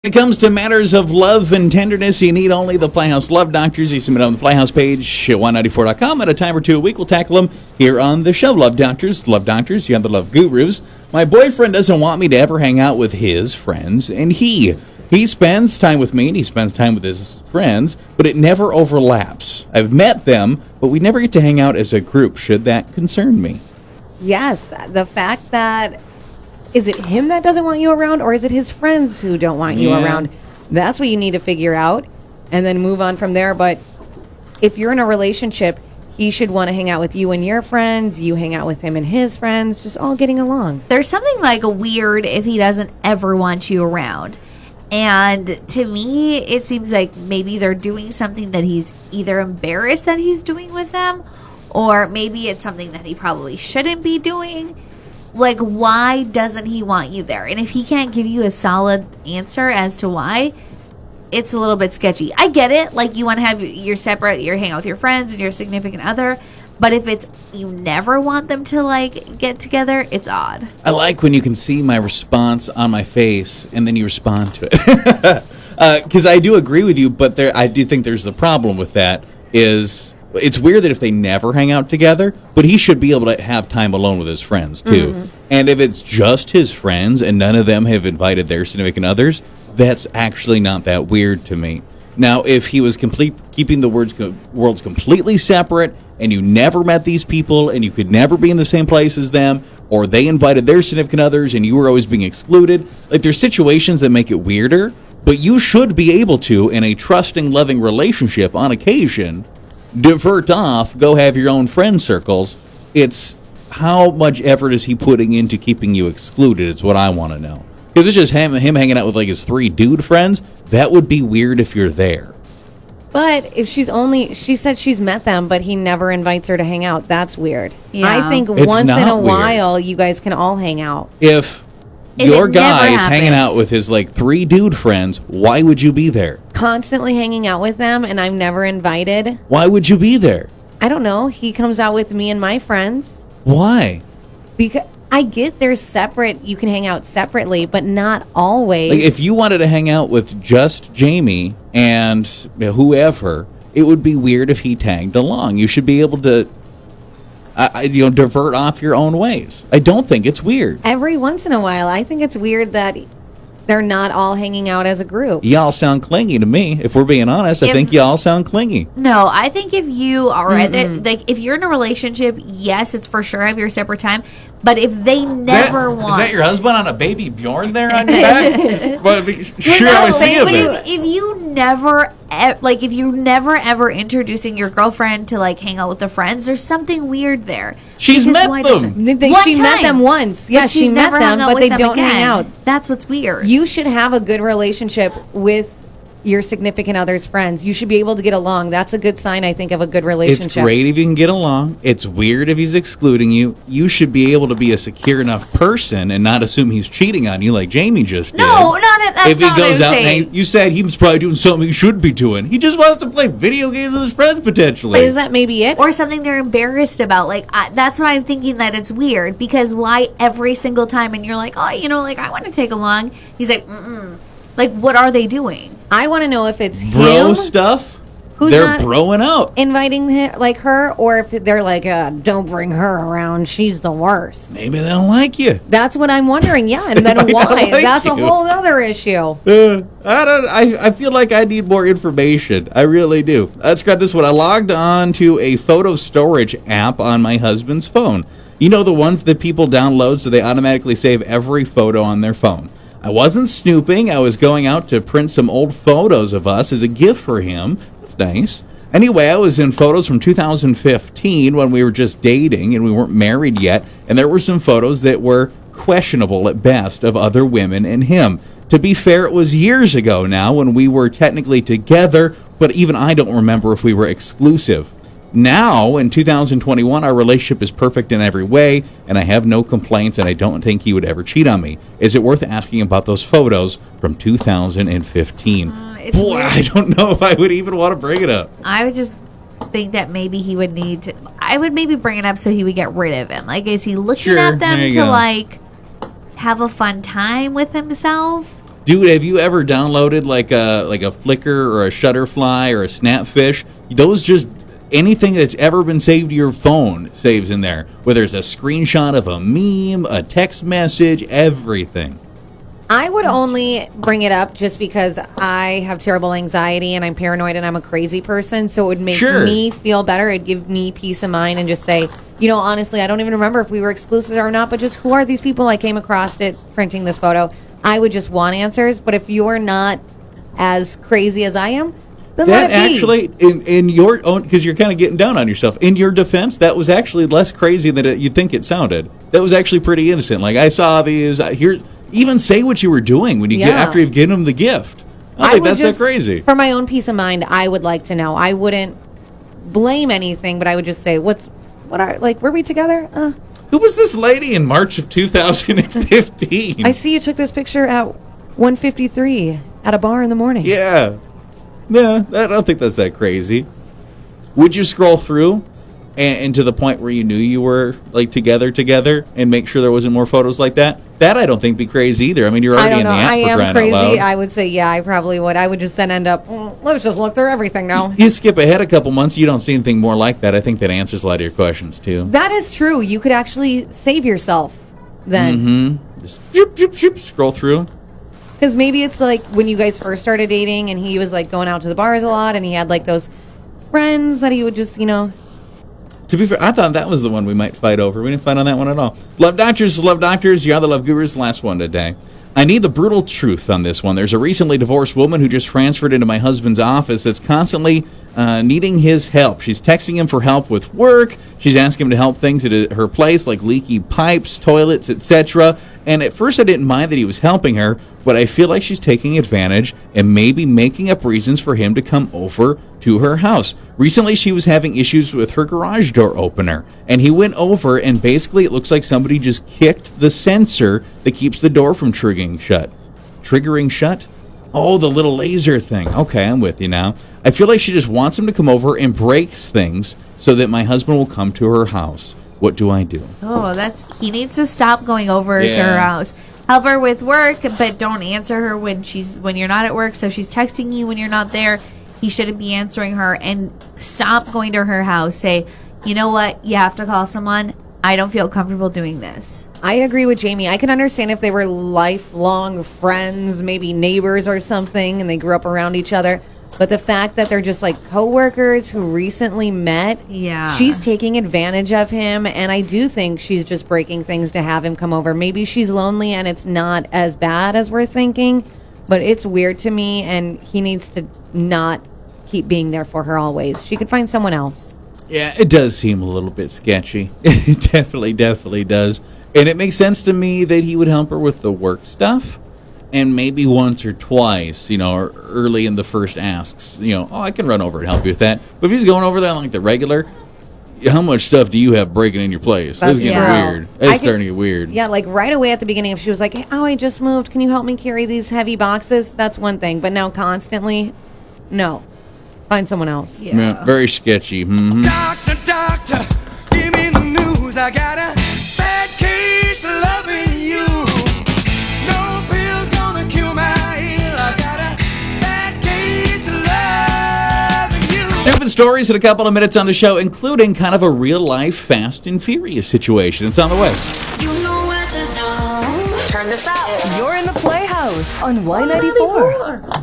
When it comes to matters of love and tenderness, you need only the Playhouse Love Doctors. You submit on the Playhouse page at 194.com. At a time or two a week, we'll tackle them here on the show. Love Doctors, you have the Love Gurus. My boyfriend doesn't want me to ever hang out with his friends, and he spends time with me and he spends time with his friends, but it never overlaps. I've met them, but we never get to hang out as a group. Should that concern me? Yes, the fact that, is it him that doesn't want you around, or is it his friends who don't want you around? That's what you need to figure out and then move on from there. But if you're in a relationship, he should want to hang out with you and your friends. You hang out with him and his friends, just all getting along. There's something like weird if he doesn't ever want you around. And to me, it seems like maybe they're doing something that he's either embarrassed that he's doing with them, or maybe it's something that he probably shouldn't be doing. Like, why doesn't he want you there? And if he can't give you a solid answer as to why, it's a little bit sketchy. I get it. Like, you want to have your separate, your hang out with your friends and your significant other. But if it's, you never want them to, like, get together, it's odd. I like when you can see my response on my face and then you respond to it. Because I do agree with you, but I do think there's the problem with that is... It's weird that if they never hang out together, but he should be able to have time alone with his friends, too. Mm-hmm. And if it's just his friends and none of them have invited their significant others, that's actually not that weird to me. Now, if he was keeping the worlds completely separate and you never met these people and you could never be in the same place as them, or they invited their significant others and you were always being excluded, like there's situations that make it weirder, but you should be able to, in a trusting, loving relationship on occasion, divert off, go have your own friend circles. It's how much effort is he putting into keeping you excluded is what I want to know. If it's just him hanging out with like his 3 dude friends, that would be weird if you're there. But if she said she's met them, but he never invites her to hang out, that's weird. Yeah. I think it's once in a weird. while, you guys can all hang out. If your guy is hanging out with his like 3 dude friends, why would you be there? Constantly hanging out with them and I'm never invited. Why would you be there? I don't know. He comes out with me and my friends. Why? Because I get they're separate. You can hang out separately, but not always. Like if you wanted to hang out with just Jamie and whoever, it would be weird if he tagged along. You should be able to divert off your own ways. I don't think it's weird. Every once in a while, I think it's weird that they're not all hanging out as a group. Y'all sound clingy to me. If we're being honest, I think y'all sound clingy. No, I think if you are like if you're in a relationship, yes, it's for sure have your separate time. But if they never want... Is that your husband on a baby Bjorn there on your back? Well, sure, no, I see him. If you never... Like, if you're never, ever introducing your girlfriend to, like, hang out with the friends, there's something weird there. She's met them. She met them once. Yeah, she met them, but they don't hang out. That's what's weird. You should have a good relationship with your significant other's friends. You should be able to get along. That's a good sign, I think, of a good relationship. It's great if you can get along. It's weird if he's excluding you. You should be able to be a secure enough person and not assume he's cheating on you like Jamie just did. No, that's if not he goes what I'm out saying. and you said he was probably doing something he shouldn't be doing. He just wants to play video games with his friends potentially. But is that maybe it? Or something they're embarrassed about. Like, that's what I'm thinking, that it's weird. Because why every single time, and you're like, oh, like, I want to take along. He's like, Like, what are they doing? I want to know if it's bro him stuff. who's they're not broing out, inviting him, like her, or if they're like, don't bring her around, she's the worst. Maybe they don't like you. That's what I'm wondering. Yeah, and then why? Like that's a whole other issue. I feel like I need more information. I really do. Let's grab this one. I logged on to a photo storage app on my husband's phone. You know, the ones that people download so they automatically save every photo on their phone. I wasn't snooping. I was going out to print some old photos of us as a gift for him. That's nice. Anyway, I was in photos from 2015 when we were just dating and we weren't married yet, and there were some photos that were questionable at best of other women and him. To be fair, it was years ago now when we were technically together, but even I don't remember if we were exclusive. Now, in 2021, our relationship is perfect in every way, and I have no complaints, and I don't think he would ever cheat on me. Is it worth asking about those photos from 2015? Boy, weird. I don't know if I would even want to bring it up. I would just think that maybe he would need to... I would maybe bring it up so he would get rid of him. Like, is he looking at them to, like, have a fun time with himself? Dude, have you ever downloaded like a Flickr or a Shutterfly or a Snapfish? Those just anything that's ever been saved to your phone saves in there. Whether it's a screenshot of a meme, a text message, everything. I would only bring it up just because I have terrible anxiety and I'm paranoid and I'm a crazy person. So it would make me feel better. It'd give me peace of mind and just say, honestly, I don't even remember if we were exclusive or not, but just who are these people? I came across it printing this photo. I would just want answers. But if you're not as crazy as I am, then that let it be. actually, in your own, because you're kind of getting down on yourself. In your defense, that was actually less crazy than you'd think it sounded. That was actually pretty innocent. Like, I saw these here. Even say what you were doing when you get after you've given them the gift. I think that's not crazy. For my own peace of mind, I would like to know. I wouldn't blame anything, but I would just say, were we together? Who was this lady in March of 2015? I see you took this picture at 1:53 at a bar in the morning. Yeah. I don't think that's that crazy. Would you scroll through and to the point where you knew you were like together and make sure there wasn't more photos like that? That I don't think be crazy either. I mean, you're already in the app for crying out loud. I am crazy. I would say, yeah, I probably would. I would just then end up, let's just look through everything now. You skip ahead a couple months, you don't see anything more like that. I think that answers a lot of your questions, too. That is true. You could actually save yourself then. Mm-hmm. Just scroll through. Because maybe it's like when you guys first started dating and he was like going out to the bars a lot and he had like those friends that he would just, To be fair, I thought that was the one we might fight over. We didn't fight on that one at all. Love doctors. You're the love gurus. Last one today. I need the brutal truth on this one. There's a recently divorced woman who just transferred into my husband's office that's constantly needing his help. She's texting him for help with work. She's asking him to help things at her place, like leaky pipes, toilets, etc. And at first I didn't mind that he was helping her, but I feel like she's taking advantage and maybe making up reasons for him to come over to her house. Recently, she was having issues with her garage door opener, and he went over, and basically it looks like somebody just kicked the sensor that keeps the door from triggering shut. Triggering shut? Oh, the little laser thing. Okay, I'm with you now. I feel like she just wants him to come over and breaks things so that my husband will come to her house. What do I do? Oh, he needs to stop going over to her house. Help her with work, but don't answer her when you're not at work. So if she's texting you when you're not there, he shouldn't be answering her, and stop going to her house. Say, you know what? You have to call someone. I don't feel comfortable doing this. I agree with Jamie. I can understand if they were lifelong friends, maybe neighbors or something, and they grew up around each other. But the fact that they're just like coworkers who recently met, she's taking advantage of him. And I do think she's just breaking things to have him come over. Maybe she's lonely and it's not as bad as we're thinking, but it's weird to me, and he needs to not keep being there for her always. She could find someone else. Yeah, it does seem a little bit sketchy. It definitely does. And it makes sense to me that he would help her with the work stuff. And maybe once or twice, or early in the first asks, I can run over and help you with that. But if he's going over there on like the regular, how much stuff do you have breaking in your place? This is getting weird. It's starting to get weird. Yeah, like right away at the beginning, if she was like, oh, I just moved, can you help me carry these heavy boxes? That's one thing. But now constantly, no. Find someone else. Yeah, very sketchy. Mm-hmm. Doctor, give me the news. I got a bad case of loving you. No pill's gonna cure my ill. I got a bad case of loving you. Stupid stories in a couple of minutes on the show, including kind of a real-life Fast and Furious situation. It's on the way. You know what to do. Turn this up. You're in the Playhouse on Y94.